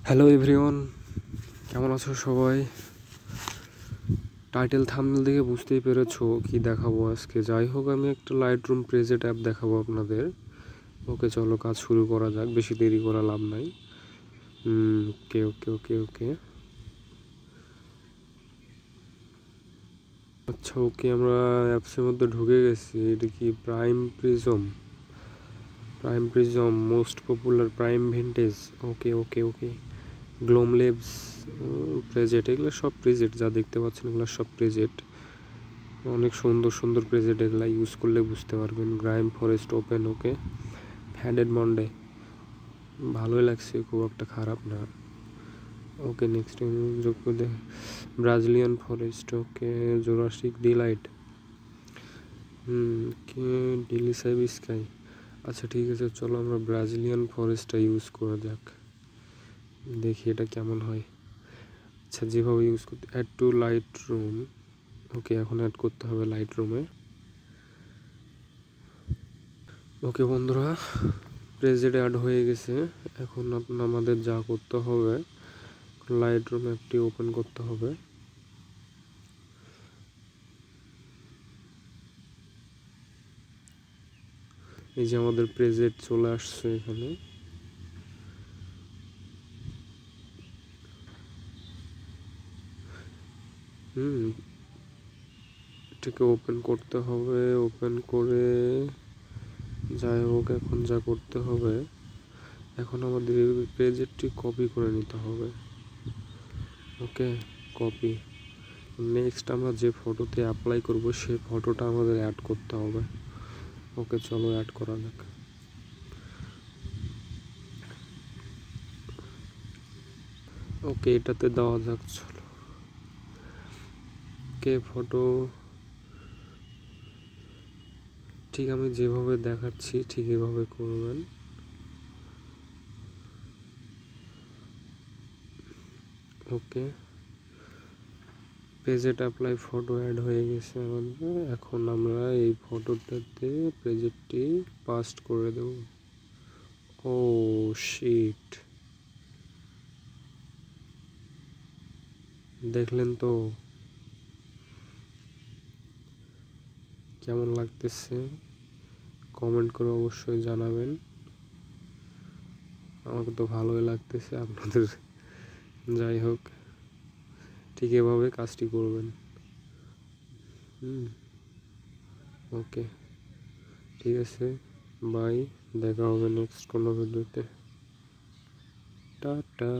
Hello everyone, কেমন আছো সবাই? টাইটেল থাম্বনেল দেখে বুঝতেই পেরেছো কি দেখাবো আজকে। যাই হোক, আমি একটা লাইটরুম প্রেজেন্ট অ্যাপ দেখাবো আপনাদের। ওকে, চলো কাজ শুরু করা যাক, বেশি দেরি করা লাভ নাই। ওকে ওকে ওকে ওকে আচ্ছা, ওকে, আমরা অ্যাপসের মধ্যে ঢুকে গেছি। এটা কি prime prism most popular prime vintage. Okay okay okay গ্লোম লেবস প্রেজেন্ট, এগুলো সব প্রেজেন্ট, যা দেখতে পাচ্ছেন এগুলো সব প্রেজেন্ট। অনেক সুন্দর সুন্দর প্রেজেন্ট, এগুলা ইউজ করলে বুঝতে পারবেন। গ্রাইম ফরেস্ট ওপেন, ওকে। হ্যান্ডেড মন্ডে, ভালোই লাগছে, খুব একটা খারাপ না। ওকে, নেক্সট যোগ করে ব্রাজিলিয়ান ফরেস্ট, ওকে। জোরাসিক ডিলাইট, কে ডিলিসাইভ স্কাই। আচ্ছা ঠিক আছে, চলো আমরা ব্রাজিলিয়ান ফরেস্টটা ইউজ করা যাক, দেখি এটা কেমন হয়। আচ্ছা, যেভাবে ইউজ করতে, অ্যাড টু লাইট রুম। ওকে, এখন অ্যাড করতে হবে লাইট রুমে। ওকে বন্ধুরা, প্রেজেন্ট অ্যাড হয়ে গেছে। এখন আমাদের যা করতে হবে, লাইট রুম অ্যাপটি ওপেন করতে হবে। এই যে আমাদের প্রেজেন্ট চলে আসছে এখানে। এটাকে ওপেন করতে হবে। ওপেন করে যাই হোক, এখন যা করতে হবে, এখন আমাদের প্রেজেন্টটি কপি করে নিতে হবে। ওকে, কপি। নেক্সট আমরা যে ফটোতে অ্যাপ্লাই করব সেই ফটোটা আমাদের অ্যাড করতে হবে। ওকে, চলো অ্যাড করা যাক। ওকে, এটাতে দেওয়া যাক, চলো। কে ফটো ঠিক আমি যেভাবে দেখাচ্ছি ঠিক এভাবে করবেন। ওকে, প্রেজেন্ট অ্যাপ্লাই ফটো অ্যাড হয়ে গেছে আমাদের। এখন আমরা এই ফটোটাতে প্রেজেন্টটি পাস্ট করে দেব। ও শিট, দেখলেন তো কেমন লাগতেছে? কমেন্ট করে অবশ্যই জানাবেন। আমাকে তো ভালোই লাগতেছে, আপনাদের যাই হোক, ঠিক এভাবে কাজটি করবেন। ওকে, ঠিক আছে, বাই, দেখা হবে নেক্সট কোনো ভিডিওতে। টাটা।